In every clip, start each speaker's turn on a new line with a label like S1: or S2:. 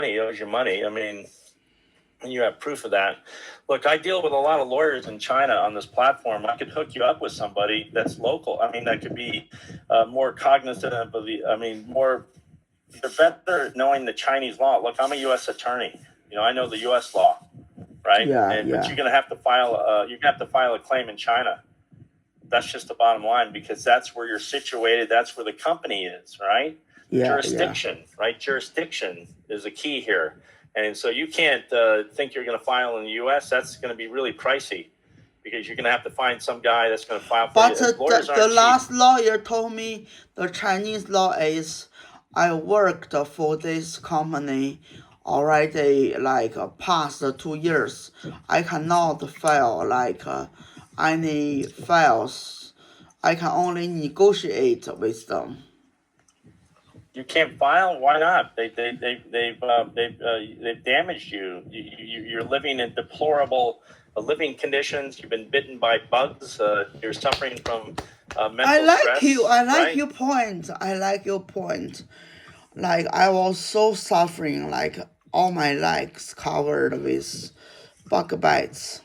S1: he owes you money. I mean, and you have proof of that. Look, I deal with a lot of lawyers in China on this platform. I could hook you up with somebody that's local. I mean, that could be more cognizant of they're better knowing the Chinese law. Look, I'm a U.S. attorney. I know the U.S. law, right?
S2: Yeah.
S1: But you're going to have to file a claim in China. That's just the bottom line, because that's where you're situated. That's where the company is, right? Jurisdiction, right? Jurisdiction is the key here. And so you can't think you're going to file in the U.S. That's going to be really pricey, because you're going to have to find some guy that's going to file for you.
S2: But the last lawyer told me the Chinese law is, I worked for this company already past 2 years. I cannot file any files. I can only negotiate with them.
S1: You can't file? Why not? They've damaged you. You're living in deplorable living conditions. You've been bitten by bugs. You're suffering from mental stress.
S2: I like your point. I like your point. I was so suffering, all my legs covered with bug bites.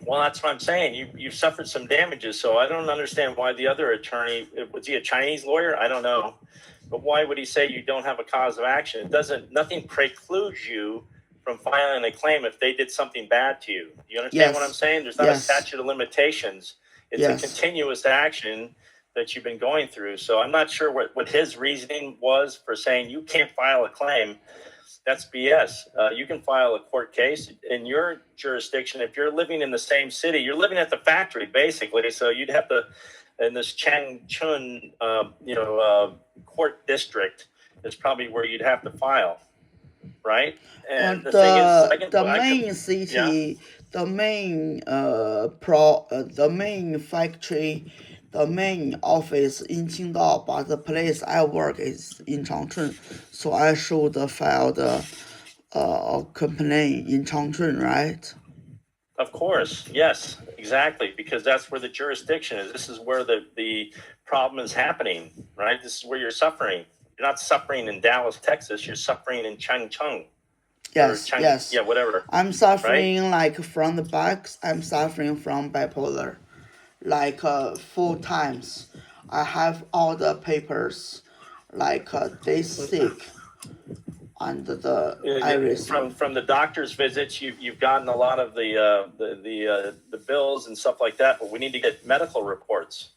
S1: Well, that's what I'm saying. You suffered some damages, so I don't understand why the other attorney, was he a Chinese lawyer? I don't know. But why would he say you don't have a cause of action? Nothing precludes you from filing a claim if they did something bad to you. You understand what I'm saying? There's not a statute of limitations. It's a continuous action that you've been going through. So I'm not sure what his reasoning was for saying you can't file a claim. That's BS. You can file a court case in your jurisdiction. If you're living in the same city, you're living at the factory, basically. So you'd have to, in this Changchun, court district is probably where you'd have to file, right? And the thing is,
S2: the main factory, the main office in Qingdao, but the place I work is in Changchun, so I should file the complaint in Changchun, right?
S1: Of course, yes, exactly, because that's where the jurisdiction is. This is where the problem is happening, right? This is where you're suffering. You're not suffering in Dallas, Texas. You're suffering in Changchun.
S2: Yes.
S1: Yeah, whatever.
S2: I'm suffering from the bugs. I'm suffering from bipolar, 4 times. I have all the papers, they sick. And
S1: from the doctor's visits, you've gotten a lot of the bills and stuff like that, but we need to get medical reports.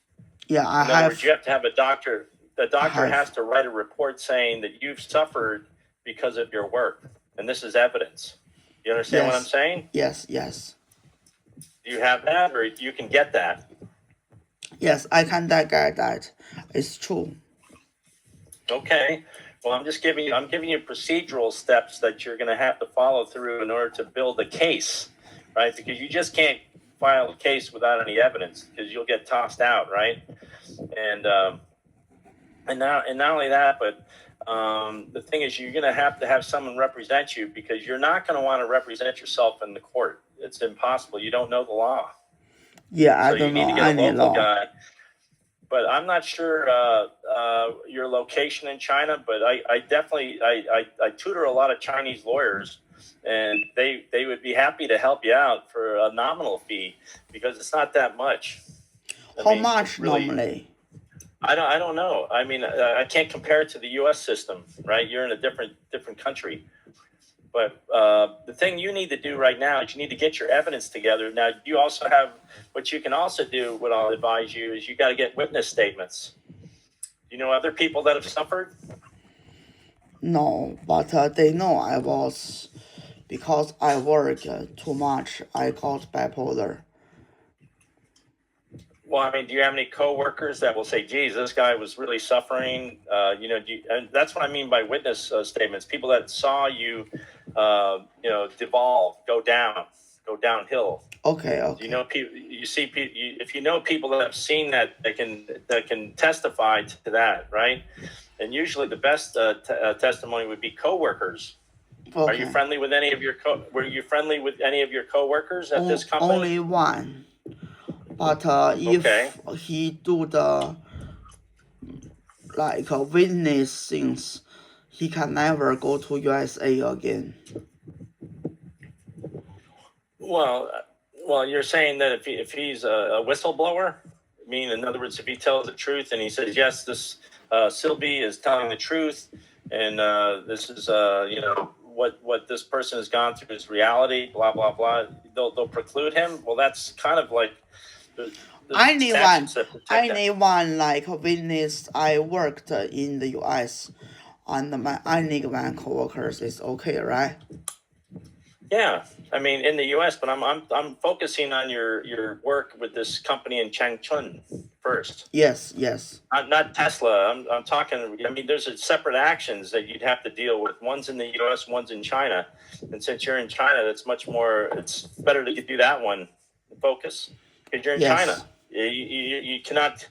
S2: Yeah,
S1: in other words, you have to have a doctor. The doctor has to write a report saying that you've suffered because of your work, and this is evidence. You understand what I'm saying?
S2: Yes.
S1: Do you have that, or you can get that?
S2: Yes, I can get that. It's true.
S1: Okay. Well, I'm giving you procedural steps that you're going to have to follow through in order to build a case, right? Because you just can't file a case without any evidence, because you'll get tossed out, right? And not only that, but the thing is, you're going to have someone represent you, because you're not going to want to represent yourself in the court. It's impossible. You don't know the law.
S2: Yeah, I don't know any law.
S1: Guy. But I'm not sure your location in China, but I definitely tutor a lot of Chinese lawyers, and they would be happy to help you out for a nominal fee, because it's not that much.
S2: How much really, normally?
S1: I don't know. I mean, I can't compare it to the U.S. system, right? You're in a different country. But the thing you need to do right now is you need to get your evidence together. Now, you also have, what you can also do, what I'll advise you, is you got to get witness statements. You know other people that have suffered?
S2: No, but they know I was, because I work too much, I got bipolar.
S1: Well, I mean, do you have any coworkers that will say, geez, this guy was really suffering? And that's what I mean by witness statements. People that saw you, devolve, go downhill.
S2: Okay.
S1: You know, if you know people that have seen that, that can testify to that, right? And usually the best testimony would be coworkers. Okay. Are you friendly with any of your were you friendly with any of your coworkers at this company?
S2: Only one. But if he do the witness things, he can never go to USA again.
S1: Well, you're saying that if he's a whistleblower, I mean, in other words, if he tells the truth and he says, yes, this Sylvie is telling the truth, and this is what this person has gone through is reality, blah blah blah. They'll preclude him. Well, that's kind of like the
S2: I need
S1: statutes
S2: one.
S1: that protect
S2: I
S1: that.
S2: need one like witness. I worked in the U.S. and I need one coworkers is okay, right?
S1: Yeah, I mean, in the U.S., but I'm focusing on your work with this company in Changchun first.
S2: Yes.
S1: Not Tesla. I'm talking. I mean, there's separate actions that you'd have to deal with. One's in the U.S., one's in China, and since you're in China, that's much more. It's better to do that one. Focus because you're in
S2: Yes.
S1: China. You cannot